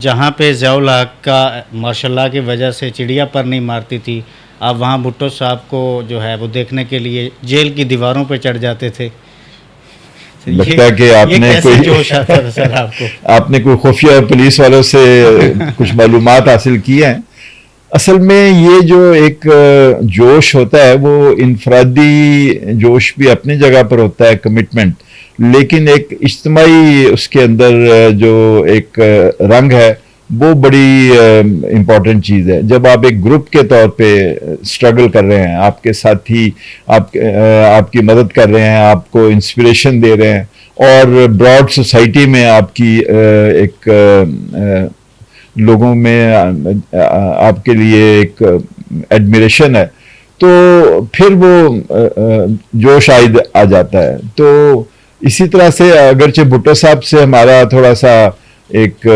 جہاں پہ ضیاء الحق کا ماشاء اللہ کی وجہ سے چڑیا پر نہیں مارتی تھی، آپ وہاں بھٹو صاحب کو جو ہے وہ دیکھنے کے لیے جیل کی دیواروں پہ چڑھ جاتے تھے. لگتا ہے کہ آپ یہ نے کیسے جوش آتا تھا سر آپ کو؟ آپ نے کوئی خفیہ پولیس والوں سے کچھ معلومات حاصل کی ہیں. اصل میں یہ جو ایک جوش ہوتا ہے وہ انفرادی جوش بھی اپنی جگہ پر ہوتا ہے، کمٹمنٹ، لیکن ایک اجتماعی اس کے اندر جو ایک رنگ ہے وہ بڑی امپورٹنٹ چیز ہے. جب آپ ایک گروپ کے طور پہ سٹرگل کر رہے ہیں، آپ کے ساتھی آپ کی مدد کر رہے ہیں، آپ کو انسپریشن دے رہے ہیں، اور براڈ سوسائٹی میں آپ کی ایک لوگوں میں آپ کے لیے ایک ایڈمیریشن ہے، تو پھر وہ جوش آ جاتا ہے. تو اسی طرح سے اگرچہ بھٹو صاحب سے ہمارا تھوڑا سا ایک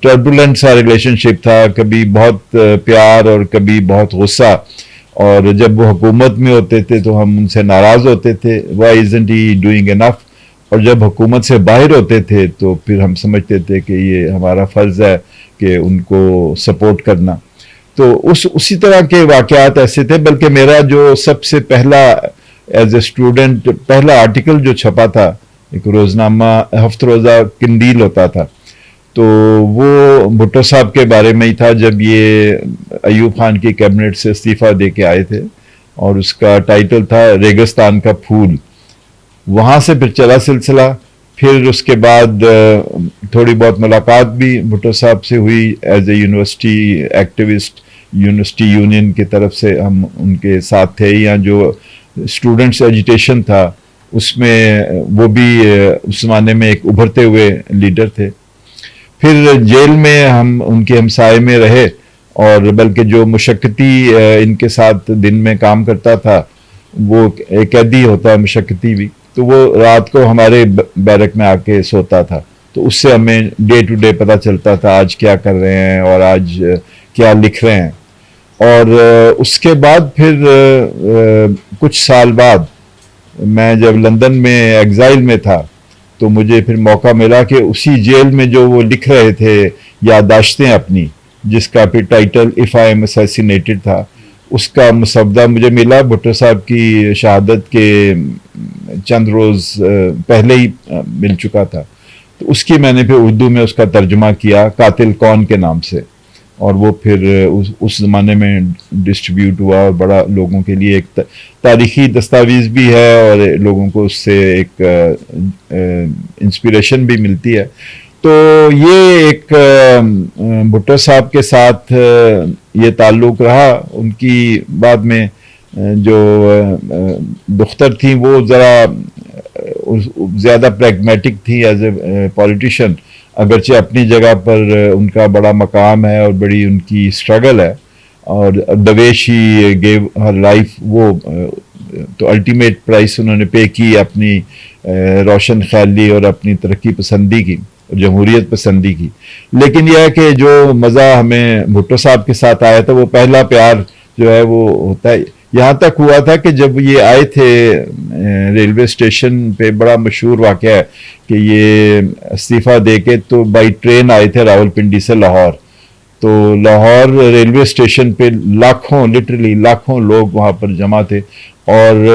ٹربولنٹ سا ریلیشن شپ تھا، کبھی بہت پیار اور کبھی بہت غصہ، اور جب وہ حکومت میں ہوتے تھے تو ہم ان سے ناراض ہوتے تھے، وائی ازنٹ ہی ڈوئنگ انف، اور جب حکومت سے باہر ہوتے تھے تو پھر ہم سمجھتے تھے کہ یہ ہمارا فرض ہے کہ ان کو سپورٹ کرنا. تو اسی طرح کے واقعات ایسے تھے. بلکہ میرا جو سب سے پہلا ایز اے اسٹوڈنٹ پہلا آرٹیکل جو چھپا تھا، ایک روزنامہ ہفت روزہ قندیل ہوتا تھا، تو وہ بھٹو صاحب کے بارے میں ہی تھا جب یہ ایوب خان کی کیبنٹ سے استعفیٰ دے کے آئے تھے، اور اس کا ٹائٹل تھا ریگستان کا پھول. وہاں سے پھر چلا سلسلہ. پھر اس کے بعد تھوڑی بہت ملاقات بھی بھٹو صاحب سے ہوئی as a university activist. University union کی طرف سے ہم ان کے ساتھ تھے، یا جو اسٹوڈنٹس ایجیٹیشن تھا اس میں وہ بھی اس زمانے میں ایک ابھرتے ہوئے لیڈر تھے. پھر جیل میں ہم ان کے ہمسائے میں رہے، اور بلکہ جو مشقتی ان کے ساتھ دن میں کام کرتا تھا وہ ایک قیدی ہوتا ہے مشقتی بھی، تو وہ رات کو ہمارے بیرک میں آ کے سوتا تھا. تو اس سے ہمیں ڈے ٹو ڈے پتہ چلتا تھا آج کیا کر رہے ہیں اور آج کیا لکھ رہے ہیں. اور اس کے بعد پھر کچھ سال بعد میں جب لندن میں ایگزائل میں تھا تو مجھے پھر موقع ملا کہ اسی جیل میں جو وہ لکھ رہے تھے یادداشتیں اپنی، جس کا پھر title if I am assassinated تھا، اس کا مسودہ مجھے ملا. بھٹو صاحب کی شہادت کے چند روز پہلے ہی مل چکا تھا. تو اس کی میں نے پھر اردو میں اس کا ترجمہ کیا قاتل کون کے نام سے، اور وہ پھر اس زمانے میں ڈسٹریبیوٹ ہوا، اور بڑا لوگوں کے لیے ایک تاریخی دستاویز بھی ہے، اور لوگوں کو اس سے ایک انسپریشن بھی ملتی ہے. تو یہ ایک بھٹو صاحب کے ساتھ یہ تعلق رہا. ان کی بعد میں جو دختر تھیں وہ ذرا زیادہ پریگمیٹک تھی ایز اے پولیٹیشین، اگرچہ اپنی جگہ پر ان کا بڑا مقام ہے اور بڑی ان کی اسٹرگل ہے، اور the way she gave her life، وہ تو الٹیمیٹ پرائس انہوں نے پے کی اپنی روشن خیالی اور اپنی ترقی پسندی کی، جمہوریت پسندی کی. لیکن یہ ہے کہ جو مزہ ہمیں بھٹو صاحب کے ساتھ آیا تھا وہ پہلا پیار جو ہے وہ ہوتا ہے. یہاں تک ہوا تھا کہ جب یہ آئے تھے ریلوے اسٹیشن پہ، بڑا مشہور واقعہ ہے کہ یہ استعفیٰ دے کے تو بائی ٹرین آئے تھے راولپنڈی سے لاہور. تو لاہور ریلوے اسٹیشن پہ لٹرلی لاکھوں لوگ وہاں پر جمع تھے، اور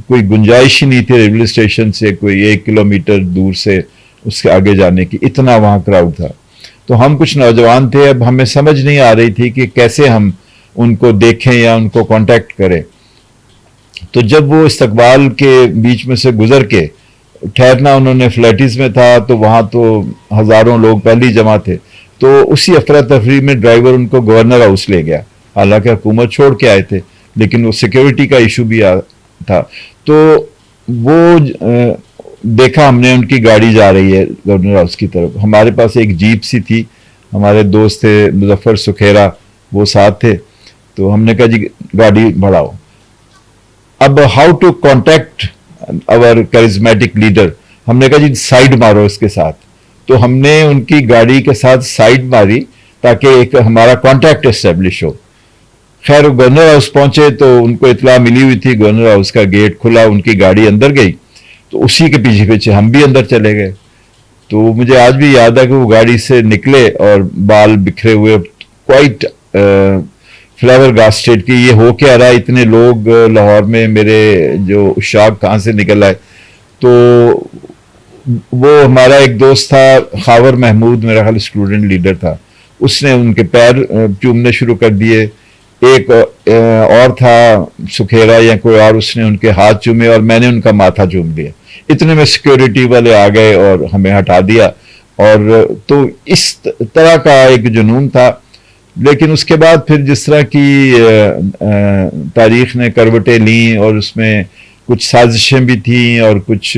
کوئی گنجائش ہی نہیں تھی ریلوے اسٹیشن سے کوئی 1 کلومیٹر دور سے اس کے آگے جانے کی، اتنا وہاں کراؤڈ تھا. تو ہم کچھ نوجوان تھے، اب ہمیں سمجھ نہیں آ رہی تھی کہ کیسے ہم ان کو دیکھیں یا ان کو کانٹیکٹ کریں. تو جب وہ استقبال کے بیچ میں سے گزر کے ٹھہرنا انہوں نے فلیٹیز میں تھا، تو وہاں تو ہزاروں لوگ پہلی جمع تھے. تو اسی افراتفری میں ڈرائیور ان کو گورنر ہاؤس لے گیا، حالانکہ حکومت چھوڑ کے آئے تھے، لیکن وہ سیکیورٹی کا ایشو بھی تھا. تو وہ دیکھا ہم نے ان کی گاڑی جا رہی ہے گورنر ہاؤس کی طرف. ہمارے پاس ایک جیپ سی تھی، ہمارے دوست تھے مظفر سکھیرا، وہ ساتھ تھے. تو ہم نے کہا جی گاڑی بڑھاؤ. اب how to contact our charismatic leader, ہم نے کہا جی سائیڈ مارو اس کے ساتھ. تو ہم نے ان کی گاڑی کے ساتھ سائیڈ ماری تاکہ ایک ہمارا کانٹیکٹ اسٹیبلش ہو. خیر گورنر ہاؤس پہنچے تو ان کو اطلاع ملی ہوئی تھی، گورنر ہاؤس کا گیٹ کھلا، ان کی گاڑی اندر گئی، تو اسی کے پیچھے پیچھے ہم بھی اندر چلے گئے. تو مجھے آج بھی یاد ہے کہ وہ گاڑی سے نکلے اور بال بکھرے ہوئے، کوائٹ فلاور گاس اسٹیٹ کی، یہ ہو کے آ رہا ہے، اتنے لوگ لاہور میں، میرے جو اشاق کہاں سے نکل آئے. تو وہ ہمارا ایک دوست تھا خاور محمود، میرا خیال اسٹوڈنٹ لیڈر تھا، اس نے ان کے پیر چومنے شروع کر دیے. ایک اور تھا سکھیرا یا کوئی اور، اس نے ان کے ہاتھ چومے اور میں نے ان کا ماتھا چوم لیا. اتنے میں سیکیورٹی والے آ گئے اور ہمیں ہٹا دیا. اور تو اس طرح کا ایک جنون تھا. لیکن اس کے بعد پھر جس طرح کی تاریخ نے کروٹیں لیں اور اس میں کچھ سازشیں بھی تھیں اور کچھ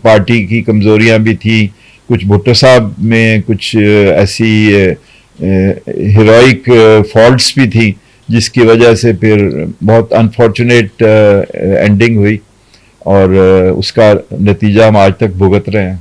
پارٹی کی کمزوریاں بھی تھیں، کچھ بھٹو صاحب میں کچھ ایسی ہیروئک فالٹس بھی تھیں جس کی وجہ سے پھر بہت انفارچونیٹ اینڈنگ ہوئی، اور اس کا نتیجہ ہم آج تک بھگت رہے ہیں.